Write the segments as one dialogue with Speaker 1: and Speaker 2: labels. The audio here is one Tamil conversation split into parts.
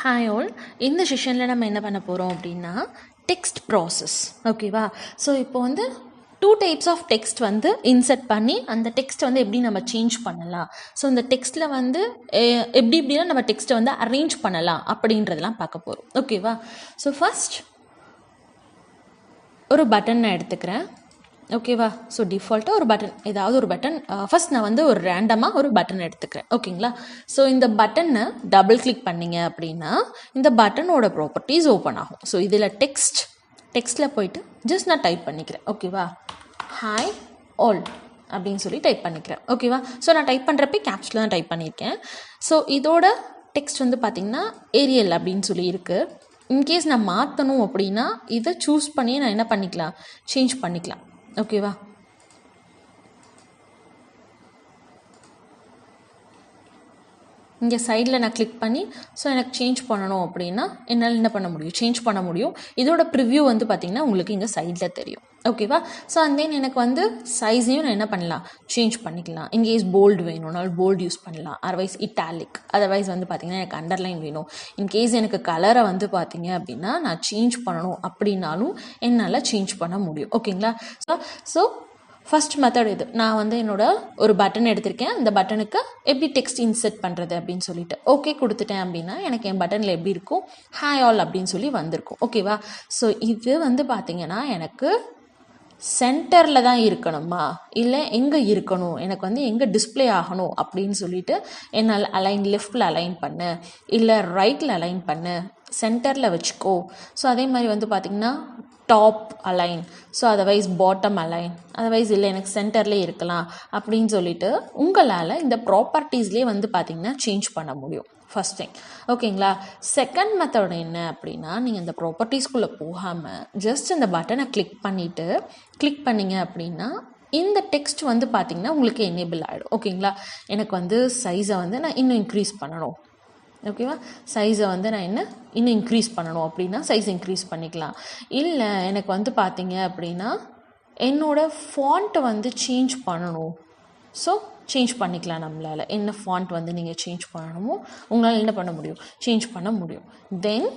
Speaker 1: ஹாய் ஆல், இந்த செஷனில் நம்ம என்ன பண்ண போகிறோம் அப்படின்னா டெக்ஸ்ட் ப்ராசஸ். ஓகேவா? ஸோ இப்போ வந்து 2 டைப்ஸ் ஆஃப் டெக்ஸ்ட் வந்து இன்சர்ட் பண்ணி அந்த டெக்ஸ்ட்டை வந்து எப்படி நம்ம சேஞ்ச் பண்ணலாம், ஸோ இந்த டெக்ஸ்ட்டில் வந்து எப்படிலாம் நம்ம டெக்ஸ்ட்டை வந்து அரேஞ்ச் பண்ணலாம் அப்படின்றதெல்லாம் பார்க்க போகிறோம். ஓகேவா? ஸோ ஃபஸ்ட் ஒரு பட்டன் நான் எடுத்துக்கிறேன். ஓகேவா? ஸோ டிஃபால்ட்டாக ஒரு பட்டன், ஏதாவது ஒரு பட்டன். ஃபஸ்ட் நான் வந்து ஒரு ரேண்டமாக ஒரு பட்டன் எடுத்துக்கிறேன். ஓகேங்களா? ஸோ இந்த பட்டனை டபுள் கிளிக் பண்ணிங்க அப்படின்னா இந்த பட்டனோட ப்ராப்பர்ட்டிஸ் ஓப்பன் ஆகும். ஸோ இதில் டெக்ஸ்ட்டில் போயிட்டு ஜஸ்ட் நான் டைப் பண்ணிக்கிறேன். ஓகேவா? ஹாய் ஆல் அப்படின்னு சொல்லி டைப் பண்ணிக்கிறேன். ஓகேவா? ஸோ நான் டைப் பண்ணுறப்ப கேப்ஸில் தான் டைப் பண்ணியிருக்கேன். ஸோ இதோட டெக்ஸ்ட் வந்து பார்த்திங்கன்னா ஏரியல் அப்படின்னு சொல்லி இருக்குது. இன்கேஸ் நான் மாற்றணும் அப்படின்னா இதை சூஸ் பண்ணி நான் என்ன பண்ணிக்கலாம், சேஞ்ச் பண்ணிக்கலாம். ஓகேவா? இங்கே சைடில் நான் கிளிக் பண்ணி ஸோ எனக்கு சேஞ்ச் பண்ணணும் அப்படின்னா என்னால் என்ன பண்ண முடியும், சேஞ்ச் பண்ண முடியும். இதோட ப்ரிவ்யூ வந்து பார்த்திங்கன்னா உங்களுக்கு இங்கே சைடில் தெரியும். ஓகேவா? ஸோ அண்ட் தென் எனக்கு வந்து சைஸையும் நான் என்ன பண்ணலாம், சேஞ்ச் பண்ணிக்கலாம். இன்கேஸ் போல்டு வேணும்னாலும் போல்டு யூஸ் பண்ணலாம், அதர்வைஸ் இட்டாலிக், அதர்வைஸ் வந்து பார்த்திங்கன்னா எனக்கு அண்டர்லைன் வேணும். இன்கேஸ் எனக்கு கலரை வந்து பார்த்திங்க அப்படின்னா நான் சேஞ்ச் பண்ணணும் அப்படின்னாலும் என்னால் சேஞ்ச் பண்ண முடியும். ஓகேங்களா? ஸோ ஃபஸ்ட் மெத்தட் இது. நான் வந்து ஒரு பட்டன் எடுத்திருக்கேன். அந்த பட்டனுக்கு எப்படி டெக்ஸ்ட் இன்சர்ட் பண்ணுறது அப்படின்னு சொல்லிட்டு ஓகே கொடுத்துட்டேன் அப்படின்னா எனக்கு என் பட்டனில் எப்படி இருக்கும், ஹாய் ஆல் அப்படின்னு சொல்லி வந்திருக்கும். ஓகேவா? ஸோ இது வந்து பார்த்திங்கன்னா எனக்கு சென்டரில் தான் இருக்கணுமா, இல்லை எங்கே இருக்கணும், எனக்கு வந்து எங்கே டிஸ்பிளே ஆகணும் அப்படின்னு சொல்லிட்டு என்னால் லெஃப்டில் அலைன் பண்ணு, இல்லை ரைட்டில் அலைன் பண்ணு, சென்டரில் வச்சுக்கோ. ஸோ அதே மாதிரி வந்து பார்த்திங்கன்னா top align, so otherwise bottom align, otherwise இல்லை எனக்கு சென்டர்லேயே இருக்கலாம் அப்படின்னு சொல்லிட்டு உங்களால் இந்த ப்ராப்பர்ட்டிஸ்லேயே வந்து பார்த்திங்கன்னா சேஞ்ச் பண்ண முடியும். First thing. ஓகேங்களா? செகண்ட் மெத்தட் என்ன அப்படின்னா, நீங்கள் இந்த ப்ராப்பர்ட்டிஸ்குள்ளே போகாமல் ஜஸ்ட் இந்த பட்டனை கிளிக் பண்ணிங்க அப்படின்னா இந்த டெக்ஸ்ட் வந்து பார்த்திங்கன்னா உங்களுக்கு எனேபிள் ஆகிடும். ஓகேங்களா? எனக்கு வந்து சைஸை வந்து நான் இன்னும் இன்க்ரீஸ் பண்ணணும். ஓகேவா? சைஸை வந்து நான் இன்னும் இன்க்ரீஸ் பண்ணணும் அப்படின்னா சைஸ் இன்க்ரீஸ் பண்ணிக்கலாம். இல்லை எனக்கு வந்து பார்த்திங்க அப்படின்னா என்னோடய ஃபாண்ட்டை வந்து சேஞ்ச் பண்ணணும், ஸோ சேஞ்ச் பண்ணிக்கலாம். நம்மளால் என்ன ஃபாண்ட் வந்து நீங்கள் சேஞ்ச் பண்ணணுமோ உங்களால் என்ன பண்ண முடியும், சேஞ்ச் பண்ண முடியும். தென்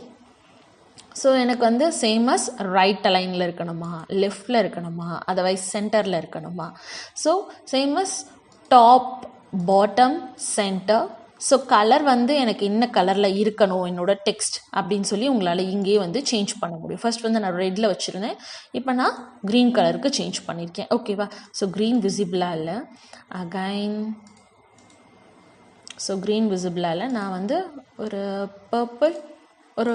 Speaker 1: ஸோ எனக்கு வந்து சேமஸ் ரைட் அலைனில் இருக்கணுமா, லெஃப்டில் இருக்கணுமா, அதர்வைஸ் சென்டரில் இருக்கணுமா, so same as top, bottom, centre. So colour வந்து எனக்கு என்ன கலரில் இருக்கணும் என்னோட டெக்ஸ்ட் அப்படின்னு சொல்லி உங்களால் இங்கேயே வந்து சேஞ்ச் பண்ண முடியும். ஃபர்ஸ்ட் வந்து நான் ரெட்டில் வச்சுருந்தேன், இப்போ நான் க்ரீன் கலருக்கு சேஞ்ச் பண்ணியிருக்கேன். ஓகேவா? ஸோ க்ரீன் விசிபிளாக இல்லை, அகைன் ஸோ க்ரீன் விசிபிளாக இல்லை, நான் வந்து ஒரு பர்பிள், ஒரு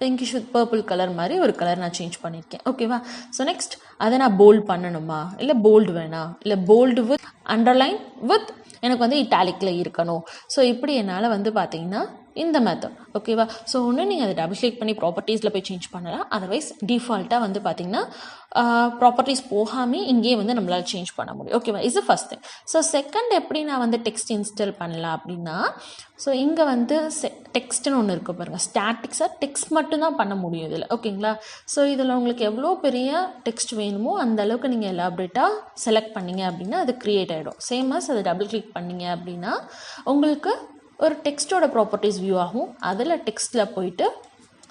Speaker 1: பிங்கிஷ் வித் பர்பிள் கலர் மாதிரி ஒரு கலர் நான் சேஞ்ச் பண்ணியிருக்கேன். ஓகேவா? ஸோ நெக்ஸ்ட் அதை நான் போல்டு பண்ணணுமா, இல்லை போல்டு வேணாம், இல்லை போல்டு வித் அண்டர்லைன் வித் எனக்கு வந்து இட்டாலிக்கில் இருக்கணும். ஸோ இப்படி என்னால் வந்து பார்த்திங்கன்னா இந்த மெத்தட். ஓகேவா? ஸோ ஒன்று நீங்கள் அதை டபுள் கிளிக் பண்ணி ப்ராப்பர்ட்டிஸில் போய் சேஞ்ச் பண்ணலாம், அதர்வைஸ் டிஃபால்ட்டாக வந்து பார்த்திங்கன்னா ப்ராப்பர்ட்டிஸ் போகாமல் இங்கேயே வந்து நம்மளால் சேஞ்ச் பண்ண முடியும். ஓகேவா? Is first thing. So second எப்படி நான் வந்து டெக்ஸ்ட் இன்ஸ்டால் பண்ணலாம் அப்படின்னா, ஸோ இங்கே வந்து டெக்ஸ்ட்டுன்னு ஒன்று இருக்குது பாருங்கள், ஸ்டாட்டிக்ஸாக டெக்ஸ்ட் மட்டும்தான் பண்ண முடியும் இதில். ஓகேங்களா? ஸோ இதில் உங்களுக்கு எவ்வளோ பெரிய டெக்ஸ்ட் வேணுமோ அந்த அளவுக்கு நீங்கள் எலாபரேட்டாக செலக்ட் பண்ணிங்க அப்படின்னா அது க்ரியேட் ஆகிடும். சேமஸ் அதை டபுள் கிளிக் பண்ணிங்க அப்படின்னா உங்களுக்கு ஒரு டெக்ஸ்ட்டோட ப்ராப்பர்ட்டிஸ் வியூ ஆகும். அதில் டெக்ஸ்ட்டில் போயிட்டு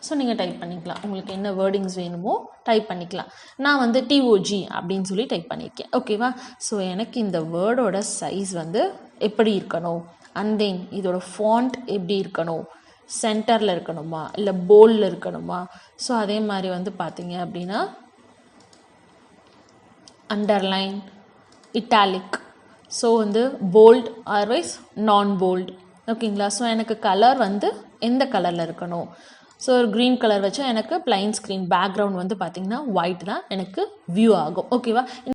Speaker 1: ஸோ நீங்கள் டைப் பண்ணிக்கலாம், உங்களுக்கு என்ன வேர்டிங்ஸ் வேணுமோ டைப் பண்ணிக்கலாம். நான் வந்து டிஓஜி அப்படின்னு சொல்லி டைப் பண்ணியிருக்கேன். ஓகேவா? ஸோ எனக்கு இந்த வேர்டோட சைஸ் வந்து எப்படி இருக்கணும், அண்ட் தென் இதோட ஃபாண்ட் எப்படி இருக்கணும், சென்டரில் இருக்கணுமா இல்லை போல்டில் இருக்கணுமா, ஸோ அதே மாதிரி வந்து பார்த்தீங்க அப்படின்னா அண்டர்லைன், இட்டாலிக், ஸோ வந்து போல்ட் அதர்வைஸ் நான் போல்ட். ஓகேங்களா? ஸோ எனக்கு கலர் வந்து எந்த கலரில் இருக்கணும், ஸோ ஒரு க்ரீன் கலர் வச்சா எனக்கு பிளைன் ஸ்க்ரீன் பேக்ரவுண்ட் வந்து பார்த்திங்கன்னா ஒயிட் தான் எனக்கு வியூ ஆகும். ஓகேவா?